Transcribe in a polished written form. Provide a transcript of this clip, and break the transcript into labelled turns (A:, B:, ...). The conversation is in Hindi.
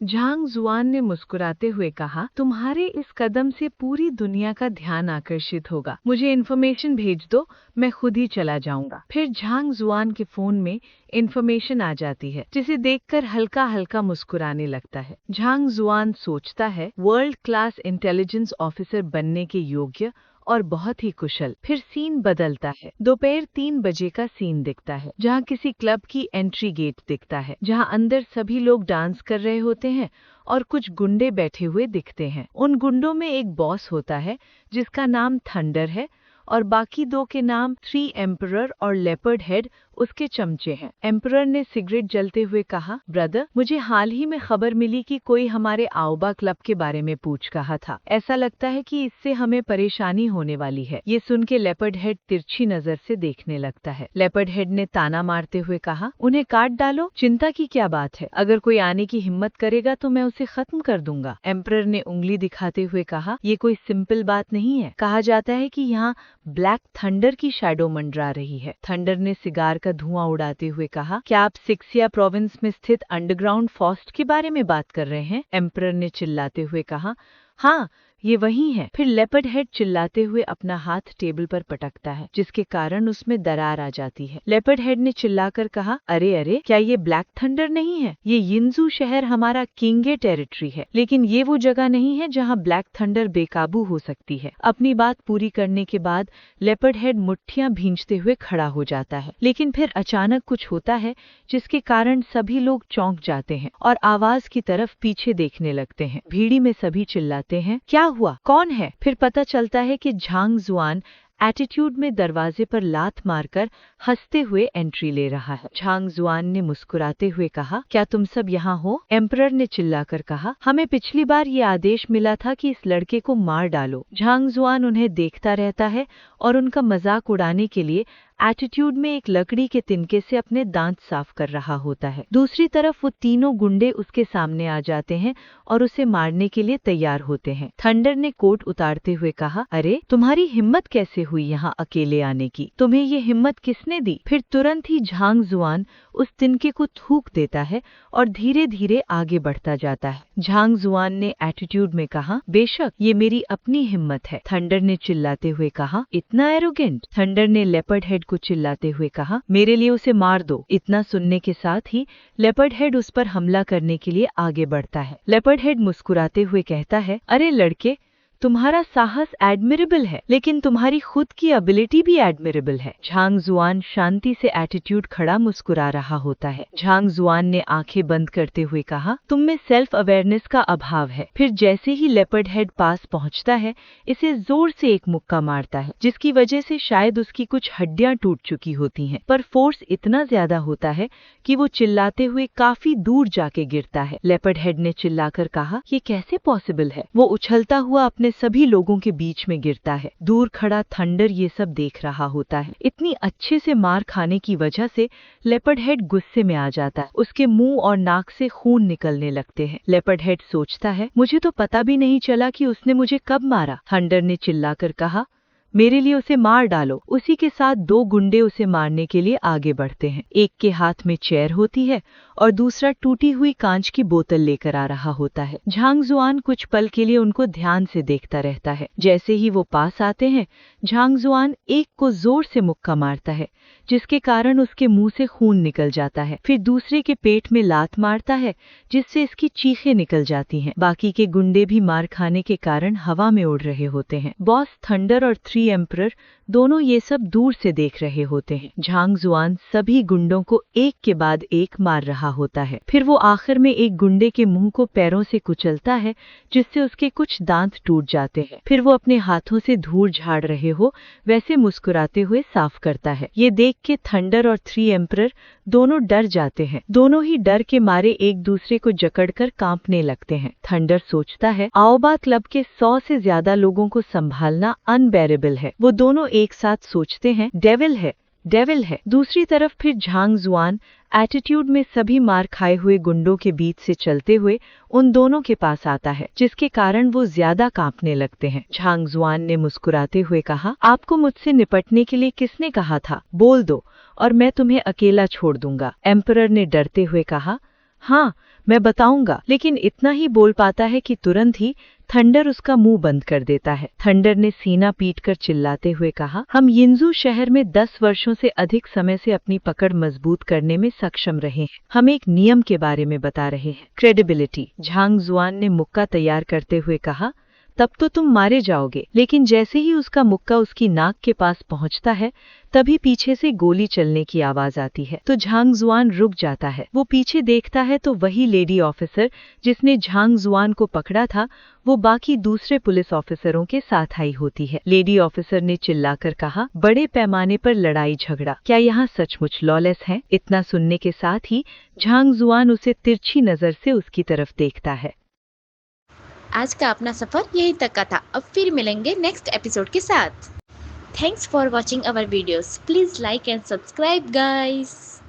A: झांग जुआन ने मुस्कुराते हुए कहा, तुम्हारे इस कदम से पूरी दुनिया का ध्यान आकर्षित होगा। मुझे इन्फॉर्मेशन भेज दो, मैं खुद ही चला जाऊंगा। फिर झांग जुआन के फोन में इन्फॉर्मेशन आ जाती है, जिसे देखकर हल्का हल्का मुस्कुराने लगता है। झांग जुआन सोचता है, वर्ल्ड क्लास इंटेलिजेंस ऑफिसर बनने के योग्य और बहुत ही कुशल। फिर सीन बदलता है। दोपहर 3 बजे का सीन दिखता है, जहाँ किसी क्लब की एंट्री गेट दिखता है, जहाँ अंदर सभी लोग डांस कर रहे होते हैं और कुछ गुंडे बैठे हुए दिखते हैं। उन गुंडों में एक बॉस होता है जिसका नाम थंडर है और बाकी दो के नाम थ्री एम्परर और लेपर्ड हेड उसके चमचे हैं। एम्परर ने सिगरेट जलते हुए कहा, ब्रदर, मुझे हाल ही में खबर मिली कि कोई हमारे आओबा क्लब के बारे में पूछ रहा था। ऐसा लगता है कि इससे हमें परेशानी होने वाली है। ये सुन के लेपर्ड हेड तिरछी नजर से देखने लगता है। लेपर्ड हेड ने ताना मारते हुए कहा, उन्हें काट डालो, चिंता की क्या बात है। अगर कोई आने की हिम्मत करेगा तो मैं उसे खत्म कर दूंगा। एम्परर ने उंगली दिखाते हुए कहा, ये कोई सिंपल बात नहीं है। कहा जाता है कि यहाँ ब्लैक थंडर की शैडो मंडरा रही है। थंडर ने सिगार का धुआं उड़ाते हुए कहा, क्या आप सिक्सिया प्रोविंस में स्थित अंडरग्राउंड फॉस्ट के बारे में बात कर रहे हैं? एम्परर ने चिल्लाते हुए कहा, हाँ, ये वही है। फिर लेपर्ड हेड चिल्लाते हुए अपना हाथ टेबल पर पटकता है, जिसके कारण उसमें दरार आ जाती है। लेपर्ड हेड ने चिल्लाकर कहा, अरे अरे, क्या ये ब्लैक थंडर नहीं है? ये यिंजू शहर हमारा किंगे टेरिटरी है, लेकिन ये वो जगह नहीं है जहाँ ब्लैक थंडर बेकाबू हो सकती है। अपनी बात पूरी करने के बाद लेपर्ड हेड मुट्ठियां भींचते हुए खड़ा हो जाता है, लेकिन फिर अचानक कुछ होता है जिसके कारण सभी लोग चौंक जाते हैं और आवाज की तरफ पीछे देखने लगते हैं। भीड़ी में सभी चिल्लाते हैं, क्या हुआ? कौन है? फिर पता चलता है कि झांग जुआन एटीट्यूड में दरवाजे पर लात मारकर हंसते हुए एंट्री ले रहा है। झांग जुआन ने मुस्कुराते हुए कहा, क्या तुम सब यहाँ हो? एम्परर ने चिल्लाकर कहा, हमें पिछली बार ये आदेश मिला था कि इस लड़के को मार डालो। झांग जुआन उन्हें देखता रहता है और उनका मजाक उड़ाने के लिए एटीट्यूड में एक लकड़ी के तिनके से अपने दांत साफ कर रहा होता है। दूसरी तरफ वो तीनों गुंडे उसके सामने आ जाते हैं और उसे मारने के लिए तैयार होते हैं। थंडर ने कोट उतारते हुए कहा, अरे, तुम्हारी हिम्मत कैसे हुई यहाँ अकेले आने की? तुम्हें ये हिम्मत किसने दी? फिर तुरंत ही झांग जुआन उस तिनके को थूक देता है और धीरे धीरे आगे बढ़ता जाता है। झांग जुआन ने एटीट्यूड में कहा, बेशक ये मेरी अपनी हिम्मत है। थंडर ने चिल्लाते हुए कहा, इतना एरोगेंट? थंडर ने लेपर्ड हेड को चिल्लाते हुए कहा, मेरे लिए उसे मार दो। इतना सुनने के साथ ही लेपर्ड हेड उस पर हमला करने के लिए आगे बढ़ता है। लेपर्ड हेड मुस्कुराते हुए कहता है, अरे लड़के, तुम्हारा साहस एडमिरेबल है, लेकिन तुम्हारी खुद की एबिलिटी भी एडमिरेबल है। झांग जुआन शांति से एटीट्यूड खड़ा मुस्कुरा रहा होता है। झांग जुआन ने आंखें बंद करते हुए कहा, तुम में सेल्फ अवेयरनेस का अभाव है। फिर जैसे ही लेपर्ड हेड पास पहुंचता है, इसे जोर से एक मुक्का मारता है, जिसकी वजह से शायद उसकी कुछ हड्डियां टूट चुकी होती हैं, पर फोर्स इतना ज्यादा होता है कि वो चिल्लाते हुए काफी दूर जाके गिरता है। लेपर्ड हेड ने चिल्लाकर कहा, ये कैसे पॉसिबल है? वो उछलता हुआ अपने सभी लोगों के बीच में गिरता है। दूर खड़ा थंडर ये सब देख रहा होता है। इतनी अच्छे से मार खाने की वजह से लेपर्ड हेड गुस्से में आ जाता है। उसके मुंह और नाक से खून निकलने लगते हैं। लेपर्ड हेड सोचता है, मुझे तो पता भी नहीं चला कि उसने मुझे कब मारा। थंडर ने चिल्लाकर कहा, मेरे लिए उसे मार डालो। उसी के साथ दो गुंडे उसे मारने के लिए आगे बढ़ते हैं। एक के हाथ में चेयर होती है और दूसरा टूटी हुई कांच की बोतल लेकर आ रहा होता है। झांग जुआन कुछ पल के लिए उनको ध्यान से देखता रहता है। जैसे ही वो पास आते हैं, झांग जुआन एक को जोर से मुक्का मारता है, जिसके कारण उसके मुंह से खून निकल जाता है। फिर दूसरे के पेट में लात मारता है, जिससे इसकी चीखें निकल जाती हैं। बाकी के गुंडे भी मार खाने के कारण हवा में उड़ रहे होते हैं। बॉस थंडर और थ्री एम्परर दोनों ये सब दूर से देख रहे होते हैं। झांग जुआन सभी गुंडों को एक के बाद एक मार रहा होता है। फिर वो आखिर में एक गुंडे के मुंह को पैरों से कुचलता है, जिससे उसके कुछ दांत टूट जाते हैं। फिर वो अपने हाथों से धूल झाड़ रहे हो वैसे मुस्कुराते हुए साफ करता है। ये देख के थंडर और थ्री एम्परर दोनों डर जाते हैं। दोनों ही डर के मारे एक दूसरे को जकड़कर कांपने लगते हैं। थंडर सोचता है, आओबा क्लब के 100 से ज्यादा लोगों को संभालना अनबेरेबल है। वो दोनों एक साथ सोचते हैं, डेविल है, डेविल है। दूसरी तरफ फिर झांग जुआन एटीट्यूड में सभी मार खाए हुए गुंडों के बीच से चलते हुए उन दोनों के पास आता है, जिसके कारण वो ज्यादा कांपने लगते हैं। झांग जुआन ने मुस्कुराते हुए कहा, आपको मुझसे निपटने के लिए किसने कहा था? बोल दो और मैं तुम्हें अकेला छोड़ दूंगा। एम्परर ने डरते हुए कहा, हाँ, मैं बताऊंगा। लेकिन इतना ही बोल पाता है कि तुरंत ही थंडर उसका मुंह बंद कर देता है। थंडर ने सीना पीटकर चिल्लाते हुए कहा, हम यिंजू शहर में 10 वर्षों से अधिक समय से अपनी पकड़ मजबूत करने में सक्षम रहे हैं। हम एक नियम के बारे में बता रहे हैं, क्रेडिबिलिटी। झांग जुआन ने मुक्का तैयार करते हुए कहा, तब तो तुम मारे जाओगे। लेकिन जैसे ही उसका मुक्का उसकी नाक के पास पहुंचता है, तभी पीछे से गोली चलने की आवाज आती है। तो झांग जुआन रुक जाता है। वो पीछे देखता है तो वही लेडी ऑफिसर जिसने झांग जुआन को पकड़ा था, वो बाकी दूसरे पुलिस ऑफिसरों के साथ आई होती है। लेडी ऑफिसर ने चिल्लाकर कहा, बड़े पैमाने पर लड़ाई झगड़ा, क्या यहाँ सचमुच लॉलेस है? इतना सुनने के साथ ही झांग जुआन उसे तिरछी नजर से उसकी तरफ देखता है।
B: आज का अपना सफर यहीं तक का था। अब फिर मिलेंगे नेक्स्ट एपिसोड के साथ। Thanks for watching our videos. Please like and subscribe guys.